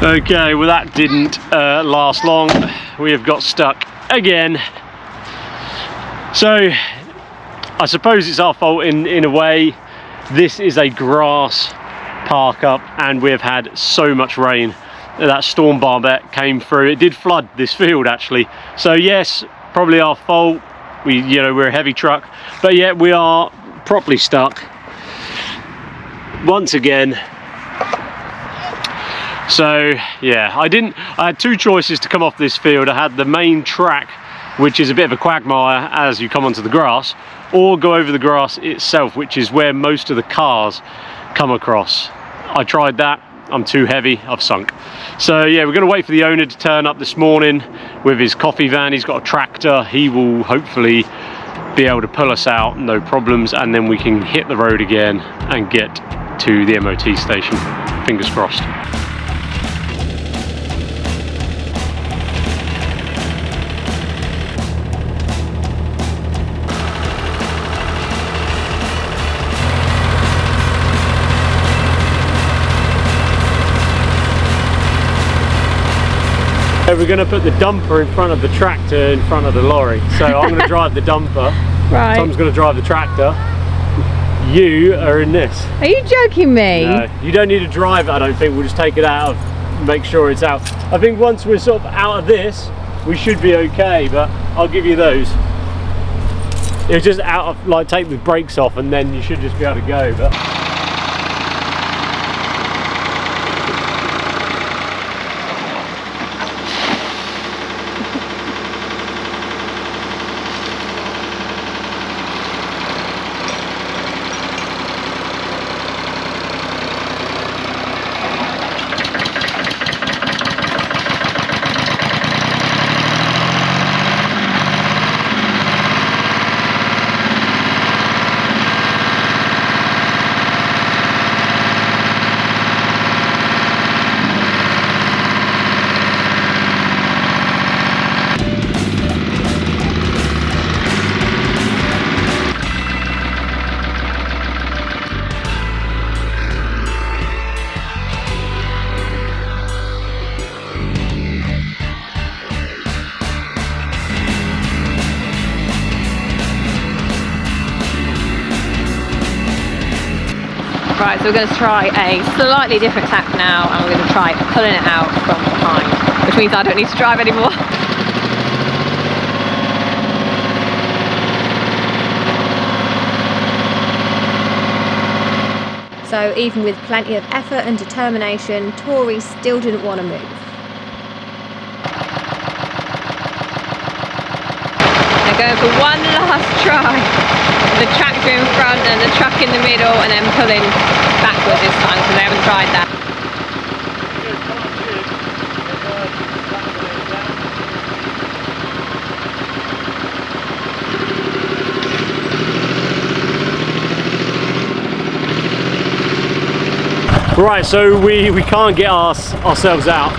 Okay, well that didn't last long. We have got stuck again. So I suppose it's our fault in a way. This is a grass park up and we've had so much rain. That storm barbet came through. It did flood this field actually. So yes, probably our fault. We're a heavy truck, but yet we are properly stuck once again. So yeah, I had two choices to come off this field. I had the main track, which is a bit of a quagmire as you come onto the grass, or go over the grass itself, which is where most of the cars come across. I tried that. I'm too heavy, I've sunk. So yeah, we're going to wait for the owner to turn up this morning with his coffee van. He's got a tractor. He will hopefully be able to pull us out, no problems, and then we can hit the road again and get to the MOT station. Fingers crossed. We're going to put the dumper in front of the tractor in front of the lorry. So I'm going to drive the dumper. Right. Tom's going to drive the tractor. You are in this. Are you joking me? No, you don't need to drive it, I don't think. We'll just take it out, make sure it's out. I think once we're sort of out of this, we should be okay, but I'll give you those. It's just out of, like, take the brakes off and then you should just be able to go. But Right, so we're going to try a slightly different tack now, and we're going to try pulling it out from behind, which means I don't need to drive anymore. So even with plenty of effort and determination, Tori still didn't want to move. They're going for one last try. The tractor in front and the truck in the middle, and then pulling backwards this time, because they haven't tried that. right, so we can't get ourselves out.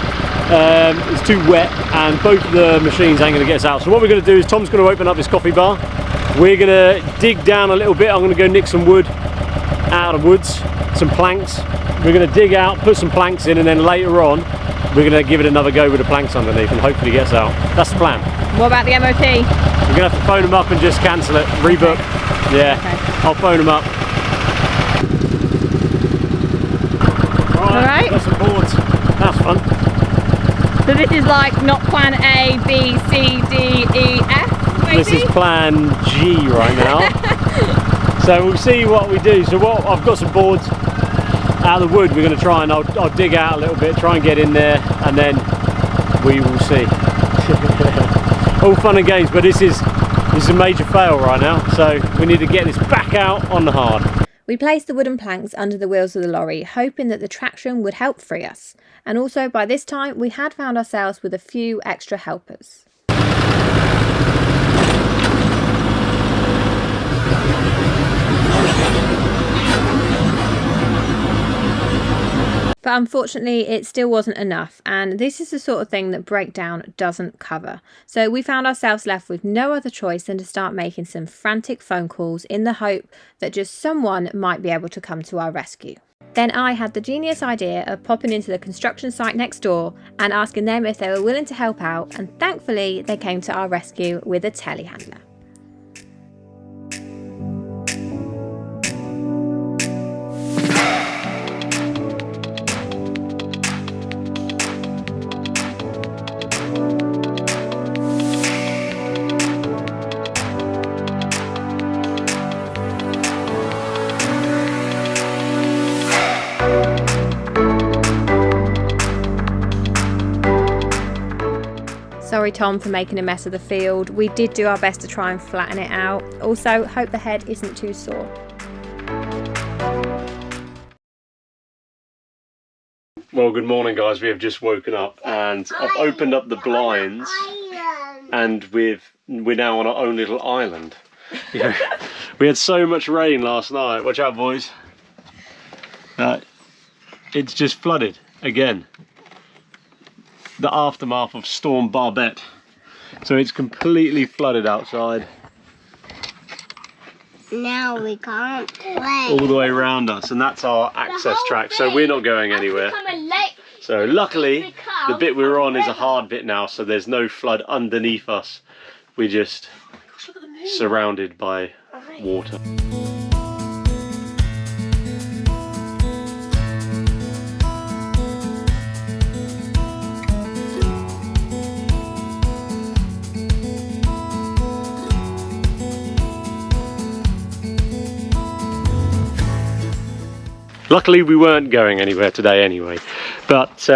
It's too wet and both of the machines ain't going to get us out. So what we're going to do is Tom's going to open up his coffee bar. We're going to dig down a little bit. I'm going to go nick some wood out of the woods, some planks. We're going to dig out, put some planks in, and then later on we're going to give it another go with the planks underneath and hopefully get us out. That's the plan. What about the MOT? We're going to have to phone them up and just cancel it, rebook. Okay. Yeah, okay. I'll phone them up. Alright, got some boards. That's fun. So this is like not plan A, B, C, D, E, F? Maybe? This is plan G right now. So we'll see what we do. So I've got some boards out of the wood. We're going to try and I'll dig out a little bit, try and get in there, and then we will see. All fun and games, but this is a major fail right now. So we need to get this back out on the hard. We placed the wooden planks under the wheels of the lorry, hoping that the traction would help free us. And also by this time we had found ourselves with a few extra helpers. But unfortunately it still wasn't enough, and this is the sort of thing that breakdown doesn't cover. So we found ourselves left with no other choice than to start making some frantic phone calls in the hope that just someone might be able to come to our rescue. Then I had the genius idea of popping into the construction site next door and asking them if they were willing to help out, and thankfully they came to our rescue with a telehandler. Sorry Tom for making a mess of the field. We did do our best to try and flatten it out. Also, hope the head isn't too sore. Well, good morning guys, we have just woken up and I've opened up the blinds and we're now on our own little island. You know, we had so much rain last night, watch out boys, it's just flooded again. The aftermath of Storm Barbette. So it's completely flooded outside. Now we can't play. All the way around us, and that's our access track, so we're not going anywhere. So luckily, the bit we're on is a hard bit now, so there's no flood underneath us. We're just surrounded by water. Luckily we weren't going anywhere today anyway, but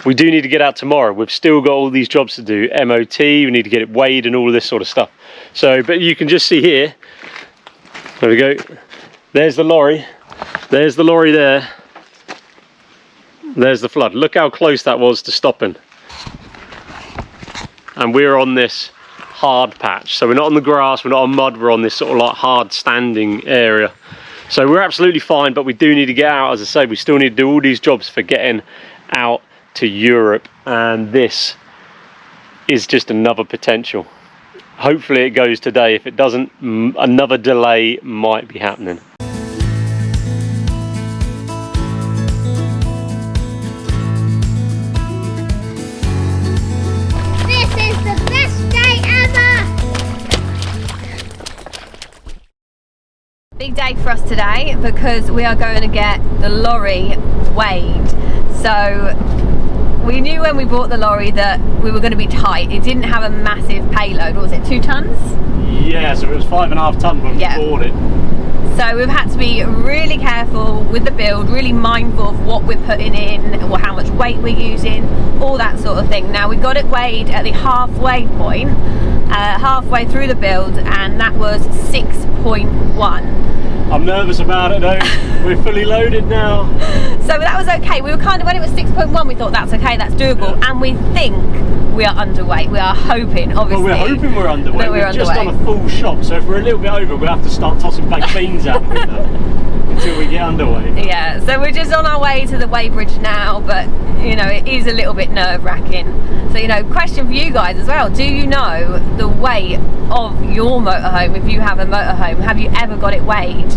we do need to get out tomorrow. We've still got all these jobs to do, MOT, we need to get it weighed and all of this sort of stuff. So, but you can just see here, there we go, there's the lorry there, there's the flood. Look how close that was to stopping. And we're on this hard patch, so we're not on the grass, we're not on mud, we're on this sort of like hard standing area. So we're absolutely fine, but we do need to get out. As I say, we still need to do all these jobs for getting out to Europe, and this is just another potential. Hopefully it goes today. If it doesn't, another delay might be happening. This is the best day ever! Big day for us today because we are going to get the lorry weighed. So we knew when we bought the lorry that we were going to be tight. It didn't have a massive payload. What was it, 2 tons? Yeah, so it was 5.5 ton when we bought it. So we've had to be really careful with the build, really mindful of what we're putting in, or how much weight we're using, all that sort of thing. Now we got it weighed at the halfway point, halfway through the build, and that was 6.1. I'm nervous about it though. We're fully loaded now. So that was okay. We were kind of, when it was 6.1, we thought that's okay, that's doable, and we think we are underweight. We are hoping, obviously. Well, we're hoping we're underweight. We've just done a full shop, so if we're a little bit over, we'll have to start tossing baked beans out with them until we get underweight. Yeah, so we're just on our way to the weighbridge now, but you know, it is a little bit nerve-wracking. So, you know, question for you guys as well, do you know the weight of your motorhome? If you have a motorhome, have you ever got it weighed?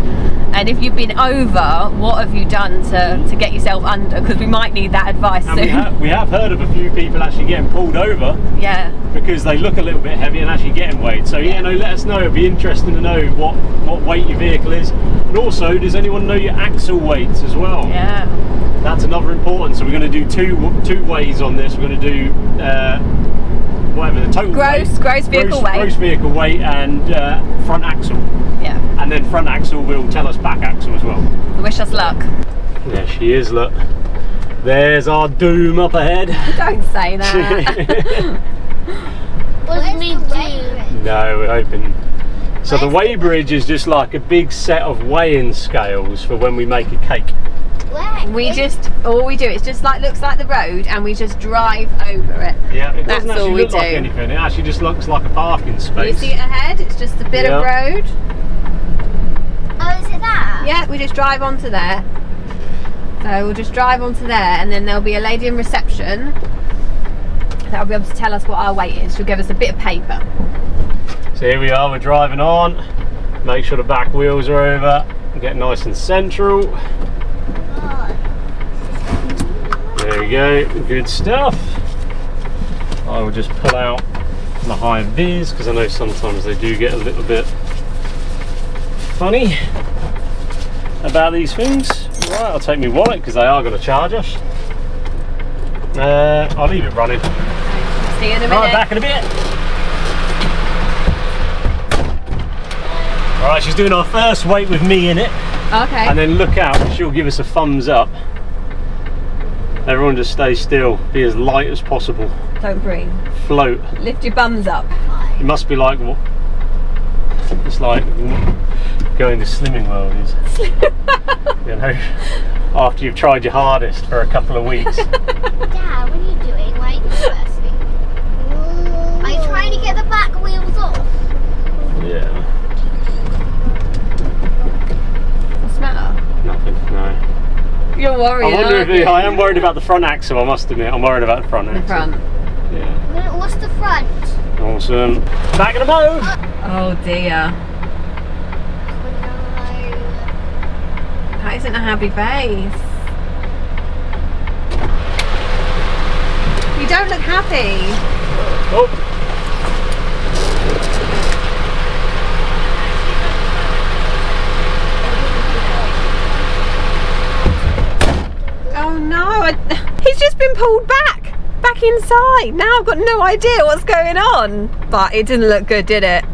And if you've been over, what have you done to get yourself under? Because we might need that advice soon. We have heard of a few people actually getting pulled over. Yeah. Because they look a little bit heavy and actually getting weighed. So yeah, no, let us know. It'd be interesting to know what weight your vehicle is. And also, does anyone know your axle weights as well? Yeah. That's another important. So we're going to do two weighs on this. We're going to do whatever the total gross vehicle weight. Gross vehicle weight and front axle. Yeah. And then front axle will tell us back axle as well. Wish us luck. There she is, look. There's our doom up ahead. Don't say that. What does it mean do? No, we're hoping. So the weighbridge is just like a big set of weighing scales for when we make a cake. All we do, it's just like, looks like the road, and we just drive over it. Yeah, it doesn't That's all actually we look do. like anything. It actually just looks like a parking space. You see it ahead? It's just a bit of road. Oh, is it that? Yeah, we just drive onto there. So we'll just drive onto there, and then there'll be a lady in reception that'll be able to tell us what our weight is. She'll give us a bit of paper. So here we are, we're driving on. Make sure the back wheels are over. Get nice and central. There we go, good stuff. I will just pull out the high vis because I know sometimes they do get a little bit funny about these things. Right, I'll take my wallet because they are going to charge us. I'll leave it running. See you in a minute. Right, back in a bit. Alright, she's doing our first weight with me in it. Okay. And then look out, she'll give us a thumbs up. Everyone just stay still, be as light as possible. Don't breathe. Float. Lift your bums up. It must be like, it's like going to Slimming World is. You know, after you've tried your hardest for a couple of weeks. Dad, what are you doing? Why are you reversing? Are you trying to get the back wheels off? Yeah. What's the matter? Nothing, no. You're worried. I wonder aren't if you? I am worried about the front axle, I must admit. I'm worried about the front axle. The front. Yeah. What's the front? Awesome. Back in the boat! Oh dear. That isn't a happy face. You don't look happy. Oh. Oh no, he's just been pulled back inside. Now I've got no idea what's going on. But it didn't look good, did it?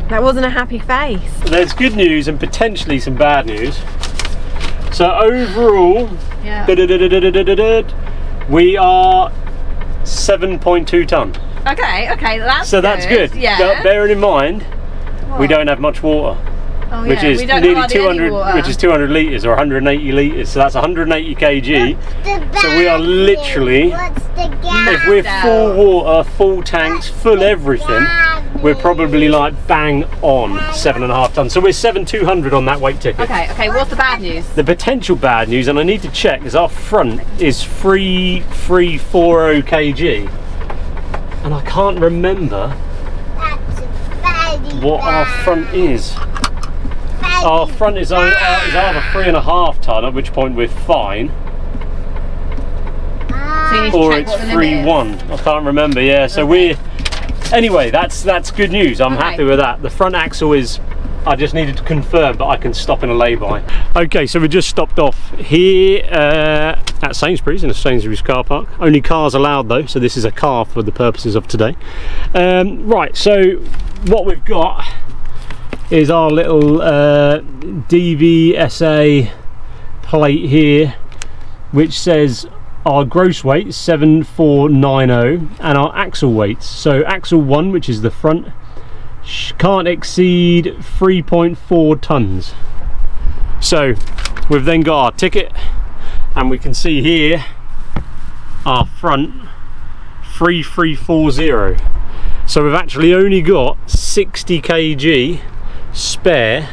That wasn't a happy face. There's good news and potentially some bad news. So overall, Yeah. we are 7.2 tonne. Okay, that's So that's good. Yeah. But bearing in mind, we What? don't have much water. Oh, Which yeah. is we don't nearly hardly any 200, water. which is 200 litres or 180 litres. So that's 180 kg. So we are literally, What's the gas? if we're Down. full water, full tanks, full everything, we're probably like bang on 7.5 tonnes. So we're 7,200 on that weight ticket. Okay, what's the bad news? The potential bad news, and I need to check, is our front is 3,340 kg, and I can't remember what our front is. Our front is either 3.5 tonne, at which point we're fine, So you need to or check it's what the limit is. 3.1. I can't remember. Yeah, so we're anyway. That's good news. I'm Okay. happy with that. The front axle is. I just needed to confirm, but I can stop in a lay-by. Okay, so we just stopped off here at Sainsbury's, in a Sainsbury's car park. Only cars allowed though, so this is a car for the purposes of today. Right, so what we've got is our little DVSA plate here, which says our gross weight 7490 and our axle weights. So axle 1, which is the front, can't exceed 3.4 tonnes. So we've then got our ticket, and we can see here our front 3340. So we've actually only got 60 kg spare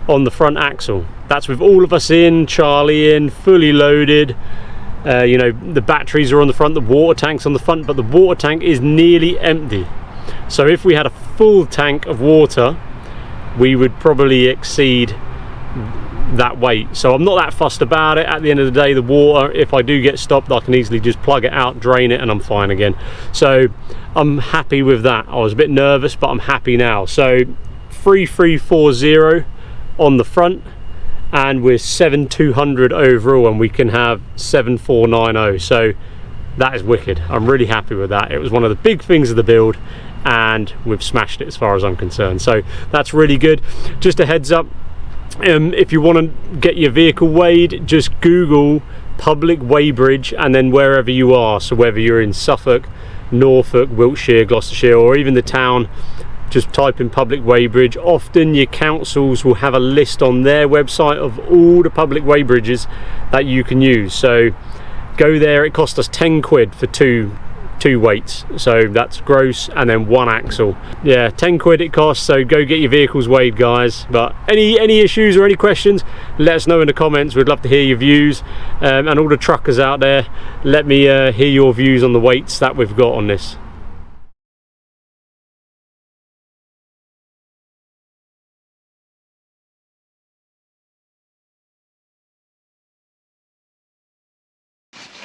on the front axle. That's with all of us in, Charlie in, fully loaded. You know, the batteries are on the front, the water tank's on the front, but the water tank is nearly empty. So if we had a full tank of water, we would probably exceed that weight. So I'm not that fussed about it. At the end of the day, the water, if I do get stopped, I can easily just plug it out, drain it, and I'm fine again. So I'm happy with that. I was a bit nervous, but I'm happy now. So 3340 on the front, and we're 7200 overall, and we can have 7490. So that is wicked. I'm really happy with that. It was one of the big things of the build, and we've smashed it as far as I'm concerned. So that's really good. Just a heads up, if you want to get your vehicle weighed, just Google public weighbridge, and then wherever you are, so whether you're in Suffolk, Norfolk, Wiltshire, Gloucestershire, or even the town, just type in public weighbridge. Often your councils will have a list on their website of all the public weighbridges that you can use. So go there. It cost us 10 quid for two weights, so that's gross, and then one axle. Yeah, 10 quid it costs. So go get your vehicles weighed, guys. But any issues or any questions, let us know in the comments. We'd love to hear your views, and all the truckers out there, let me hear your views on the weights that we've got on this.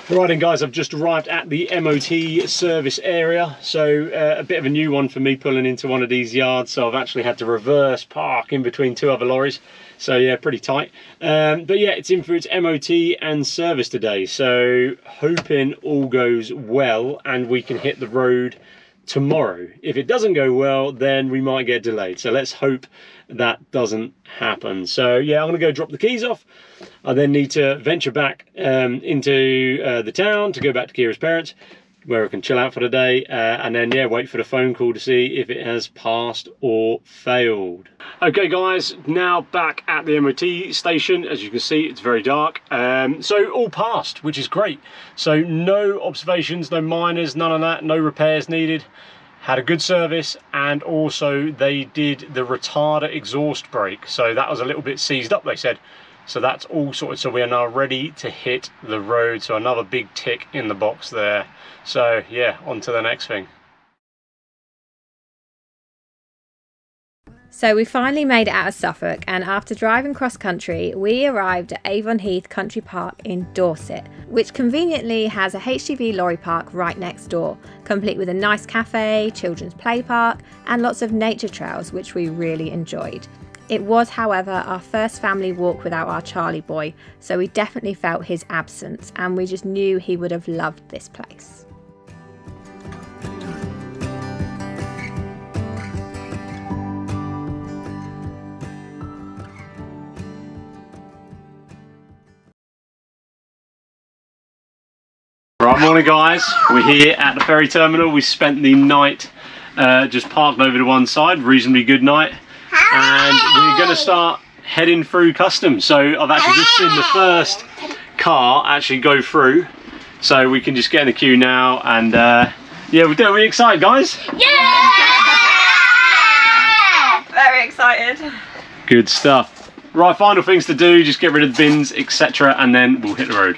Right then guys, I've just arrived at the MOT service area. So a bit of a new one for me pulling into one of these yards. So I've actually had to reverse park in between two other lorries. So yeah, pretty tight. But yeah, it's in for its MOT and service today. So hoping all goes well and we can hit the road tomorrow. If it doesn't go well, then we might get delayed. So let's hope that doesn't happen. So yeah, I'm gonna go drop the keys off. I then need to venture back into the town to go back to Kira's parents, where I can chill out for the day, and then yeah, wait for the phone call to see if it has passed or failed. Okay guys, now back at the MOT station. As you can see, it's very dark. So all passed, which is great. So no observations, no minors, none of that, no repairs needed. Had a good service, and also they did the retarder exhaust brake. So that was a little bit seized up, they said. So that's all sorted. So we are now ready to hit the road. So another big tick in the box there. So yeah, on to the next thing. So we finally made it out of Suffolk, and after driving cross country, we arrived at Avon Heath Country Park in Dorset, which conveniently has a HGV lorry park right next door, complete with a nice cafe, children's play park, and lots of nature trails, which we really enjoyed. It was, however, our first family walk without our Charlie boy, so we definitely felt his absence, and we just knew he would have loved this place. Right, morning guys, we're here at the ferry terminal. We spent the night just parked over to one side, reasonably good night, and we're going to start heading through customs. So I've actually just seen the first car actually go through, so we can just get in the queue now, and yeah, we're excited guys. Yeah! Very excited. Good stuff. Right, final things to do, just get rid of the bins, etc., and then we'll hit the road.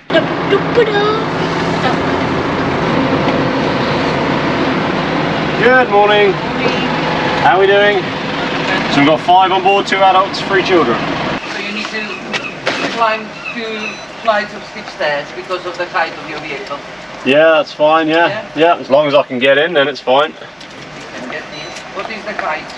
Good morning. How are we doing? So we've got 5 on board, 2 adults, 3 children. So you need to climb 2 flights of steep stairs because of the height of your vehicle. Yeah, that's fine, yeah. Yeah, as long as I can get in, then it's fine. You can get in. What is the height?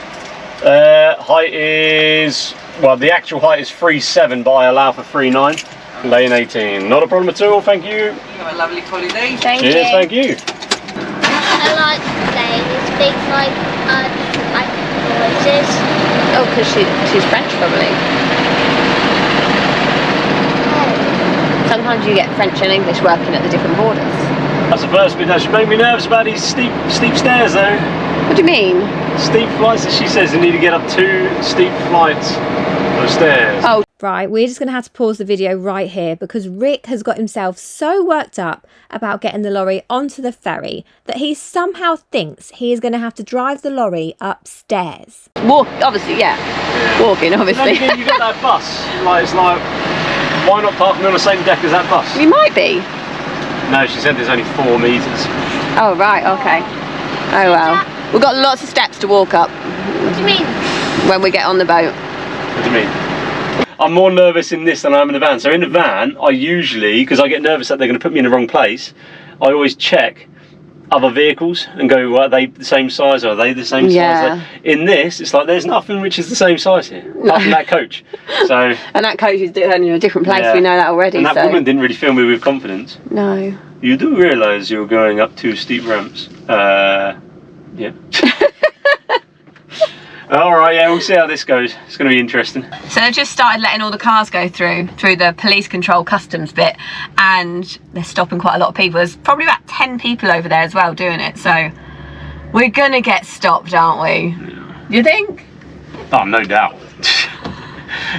Height is, well, the actual height is 3.7, but I allow for 3.9. Lane 18. Not a problem at all, thank you. Have a lovely holiday. Cheers, thank you. I like playing with things like noises. Oh, because she's French probably. Sometimes you get French and English working at the different borders. That's the first bit that should make me nervous about these steep stairs though. What do you mean? Steep flights, as she says, they need to get up 2 steep flights of stairs. Oh, right, we're just going to have to pause the video right here because Rick has got himself so worked up about getting the lorry onto the ferry that he somehow thinks he is going to have to drive the lorry upstairs. Walk, obviously, yeah. Walking, obviously. Then again, you get that bus. Like, it's like, why not park me on the same deck as that bus? We might be. No, she said there's only 4 meters. Oh, right, okay. Oh, well. We've got lots of steps to walk up. What do you mean? When we get on the boat. What do you mean? I'm more nervous in this than I am in the van. So in the van, I usually, because I get nervous that they're going to put me in the wrong place, I always check other vehicles and go, well, are they the same size? Or are they the same size? In this, it's like there's nothing which is the same size here, apart from that coach. So. And that coach is in a different place, Yeah. we know that already. And that so. woman didn't really fill me with confidence. No. You do realise you're going up 2 steep ramps? Yeah. Alright, yeah, we'll see how this goes. It's going to be interesting. So they've just started letting all the cars go through the police control customs bit, and they're stopping quite a lot of people. There's probably about 10 people over there as well doing it, so we're going to get stopped, aren't we? Yeah. You think? Oh, no doubt.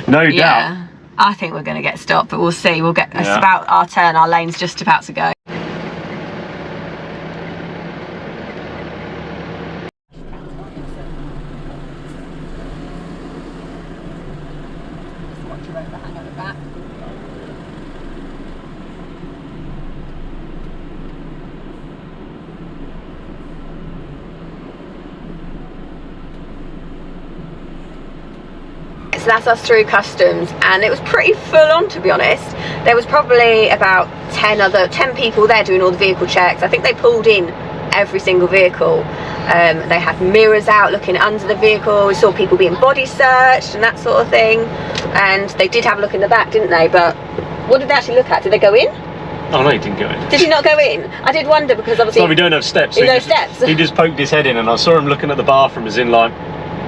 No doubt. I think we're going to get stopped, but we'll see. We'll get. It's Yeah. about our turn. Our lane's just about to go. So that's us through customs, and it was pretty full on, to be honest. There was probably about 10 people there doing all the vehicle checks. I think they pulled in every single vehicle. They had mirrors out looking under the vehicle. We saw people being body searched and that sort of thing. And they did have a look in the back, didn't they? But what did they actually look at? Did they go in? Oh no, he didn't go in. Did he not go in? I did wonder, because obviously... Well, we don't have steps. You know steps? He just poked his head in, and I saw him looking at the bathroom as in like,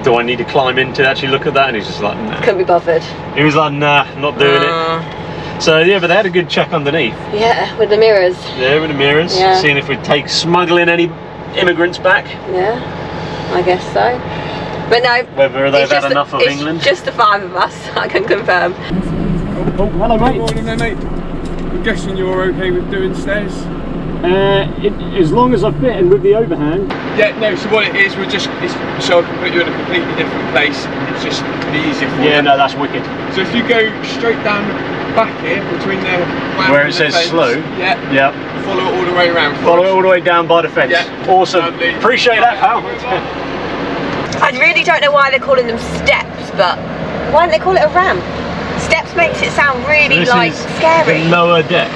do I need to climb in to actually look at that? And he's just like, nah. Couldn't be bothered. He was like, nah, not doing it. So yeah, but they had a good check underneath. Yeah, with the mirrors. Yeah, with the mirrors. Yeah. Seeing if we'd take smuggling any immigrants back. Yeah, I guess so. But no. Whether they've had enough of England. It's just the 5 of us, I can confirm. Oh, hello mate. Good morning there, mate. I'm guessing you're okay with doing stairs? As long as I fit in with the overhang. Yeah, no, so what it is, it's so I can put you in a completely different place. It's just easier for you. Yeah, no, that's wicked. So if you go straight down back here, between the where it says fence, slow. Yeah. Yeah. Follow it all the way around. Follow it all the way down by the fence. Yeah. Awesome. Lovely. Appreciate that, pal. I really don't know why they're calling them steps, but why don't they call it a ramp? Steps makes it sound really This like is scary. the lower deck.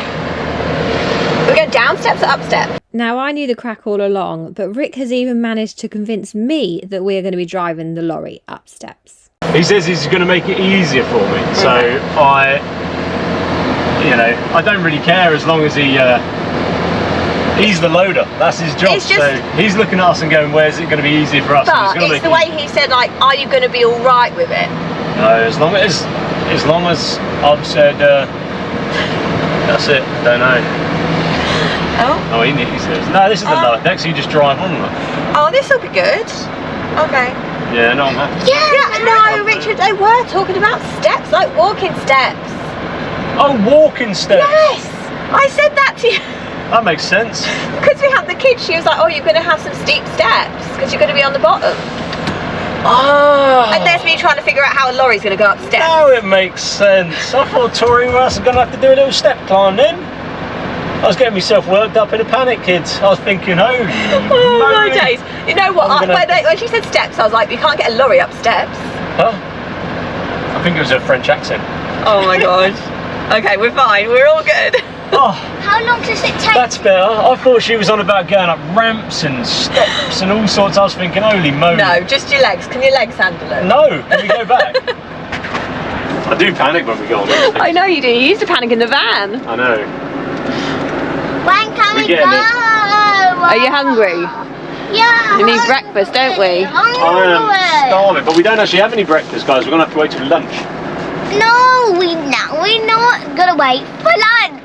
We're going down steps or up steps? Now, I knew the crack all along, but Rick has even managed to convince me that we're going to be driving the lorry up steps. He says he's going to make it easier for me, so I don't really care as long as he's the loader. That's his job. It's just- so he's looking at us and going, "Where's it going to be easier for us?" But it's the way he said, like, are you going to be all right with it? No, as long as I've said that's it. Don't know. Oh, he says no. This is the lower deck, so you just drive on them. Oh, this will be good. Okay. Yeah, no, I'm happy. Yeah, no, Richard, they were talking about steps, like walking steps. Oh, walking steps. Yes, I said that to you. That makes sense. Because we had the kids, she was like, oh, you're going to have some steep steps because you're going to be on the bottom. Oh. And there's me trying to figure out how a lorry's going to go up steps. Now it makes sense. I thought touring us are going to have to do a little step climb then. I was getting myself worked up in a panic, kids. I was thinking, oh my days. You know what, when she said steps, I was like, you can't get a lorry up steps. Huh? I think it was a French accent. Oh my god. Okay, we're fine, we're all good. Oh, How long does it take? that's better. I thought she was on about going up ramps and steps and all sorts. I was thinking, holy moly. No, just your legs. Can your legs handle it? No, can we go back? I do panic when we go on these things. I know you do. You used to panic in the van. I know. When can we go? getting it. Are you hungry? Yeah. We need breakfast, don't we? I am starving, but we don't actually have any breakfast, guys. We're going to have to wait till lunch. No, we're not gonna wait for lunch.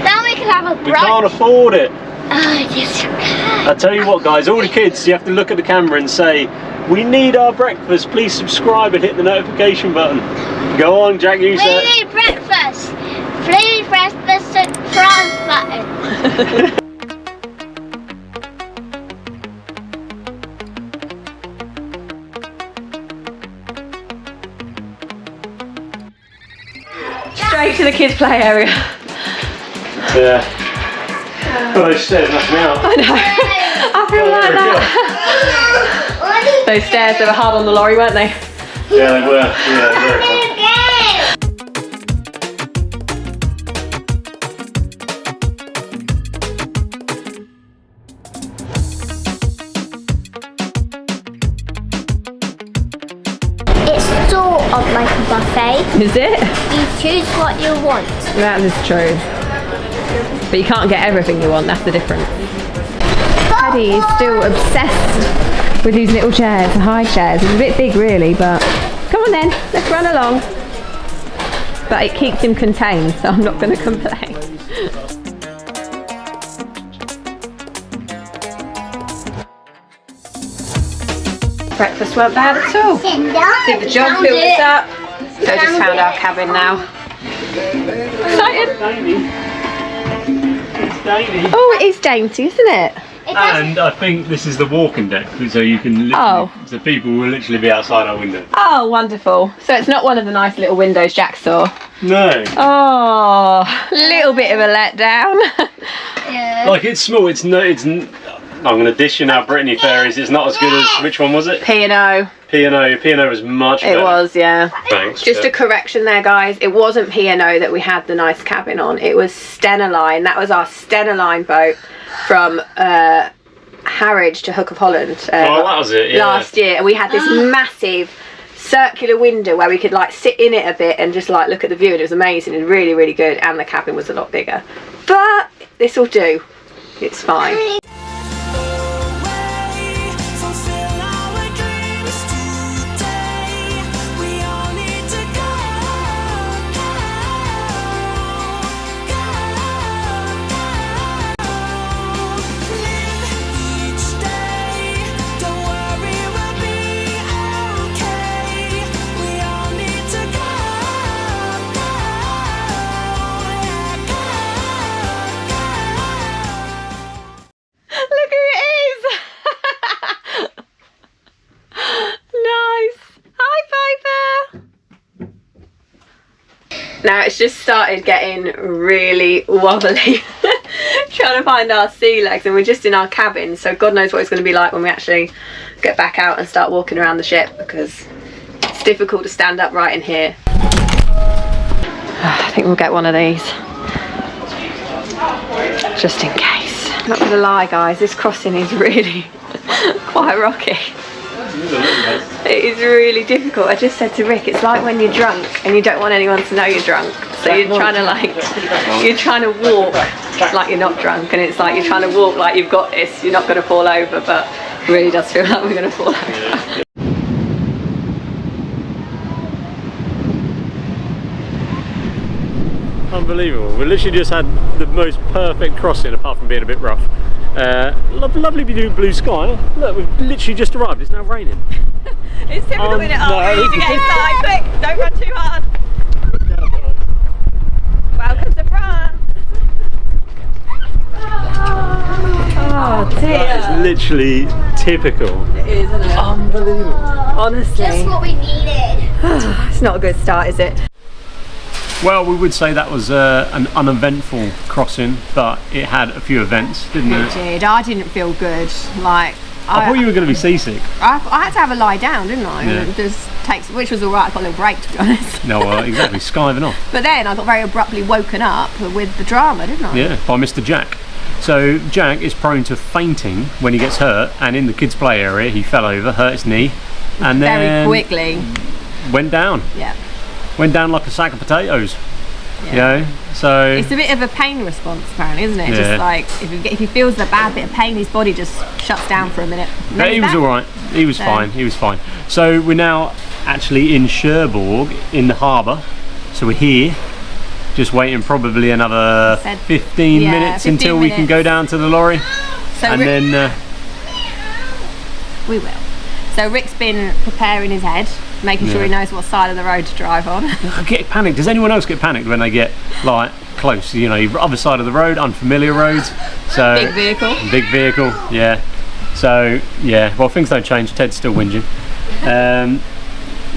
Then we can have a We brunch. can't afford it. Yes, you can. I tell you what, guys, all the kids, you have to look at the camera and say, "We need our breakfast. Please subscribe and hit the notification button." Go on, Jack, you We say. need breakfast. Please press the subscribe button. Straight to the kids' play area. Yeah. Well, those stairs knocked me out. I know. I feel like that. Those stairs, they were hard on the lorry, weren't they? Yeah, they were. Yeah, they were. It's sort of like a buffet. Is it? You choose what you want. That is true. But you can't get everything you want, that's the difference. Paddy is still obsessed with these little chairs, the high chairs. It's a bit big really, but come on then, let's run along. But it keeps him contained, so I'm not going to complain. Breakfast weren't bad at all. Did the job, filled this up. So I just found our cabin now. Excited? It's dainty. Oh, it is dainty, isn't it? And I think this is the walking deck, so you can literally, so people will literally be outside our window. Oh, wonderful. So it's not one of the nice little windows Jack saw. No. Oh, little bit of a letdown. Yeah. Like it's small. It's no. It's I'm going to dish you now, Brittany Ferries. It's not as good as, which one was it? P&O. P&O was much better. It was, yeah. Thanks. Just a correction there, guys. It wasn't P&O that we had the nice cabin on. It was Stena Line. That was our Stena Line boat from Harwich to Hook of Holland. Oh, that was it, yeah. Last year. And we had this massive circular window where we could like sit in it a bit and just like look at the view, and it was amazing and really, really good. And the cabin was a lot bigger. But this will do. It's fine. Now it's just started getting really wobbly trying to find our sea legs, and we're just in our cabin, so God knows what it's going to be like when we actually get back out and start walking around the ship, because it's difficult to stand upright in here. I think we'll get one of these just in case. I'm not gonna lie guys, this crossing is really quite rocky. It is really difficult. I just said to Rick, it's like when you're drunk and you don't want anyone to know you're drunk, so you're trying to walk like you're not drunk, and it's like you're trying to walk like you've got this, you're not going to fall over, but it really does feel like we're going to fall over. Unbelievable. We literally just had the most perfect crossing, apart from being a bit rough. Lovely blue sky. Look, we've literally just arrived. It's now raining. It's typical, isn't it? Oh, no. we need to get inside. Quick, don't run too hard. Welcome to France. Oh dear. That is literally typical. It is, isn't it? Unbelievable. Honestly. Just what we needed. It's not a good start, is it? Well, we would say that was an uneventful crossing, but it had a few events, didn't it? It did. I didn't feel good. Like I thought you were going to be seasick. I had to have a lie down, didn't I? Yeah. And it just takes, which was alright. I got a little break, to be honest. No, exactly, skiving off. But then I got very abruptly woken up with the drama, didn't I? Yeah, by Mr. Jack. So Jack is prone to fainting when he gets hurt, and in the kids' play area he fell over, hurt his knee, and Very then quickly. went down. Yeah. Went down like a sack of potatoes. Yeah. You know, so It's a bit of a pain response, apparently, isn't it? Yeah. Just like if he feels the bad bit of pain, his body just shuts down for a minute. And then but he he's was back. all right. He was fine. He was fine. So we're now actually in Cherbourg in the harbour. So we're here, just waiting probably another 15 yeah, minutes 15 until we can go down to the lorry, So and then we will. So Rick's been preparing his head, making sure he knows what side of the road to drive on. I get panicked. Does anyone else get panicked when they get like close? You know, other side of the road, unfamiliar roads. So Big vehicle. Big vehicle. Yeah. So yeah. Well, things don't change. Ted's still whinging.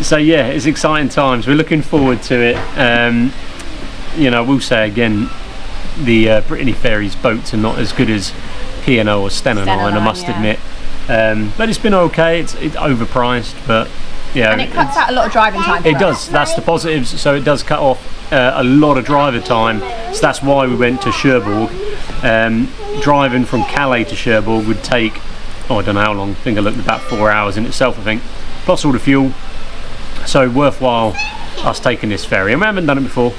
So yeah, it's exciting times. We're looking forward to it. You know, I will say again, the Brittany Ferries boats are not as good as P&O or Stena Line, I must admit. But it's been okay. It's overpriced, but yeah. And it cuts out a lot of driving time. It does. That's the positives. So it does cut off a lot of driver time. So that's why we went to Cherbourg. Driving from Calais to Cherbourg would take, I don't know how long. I think I looked about 4 hours in itself, I think, plus all the fuel. So worthwhile us taking this ferry, and we haven't done it before.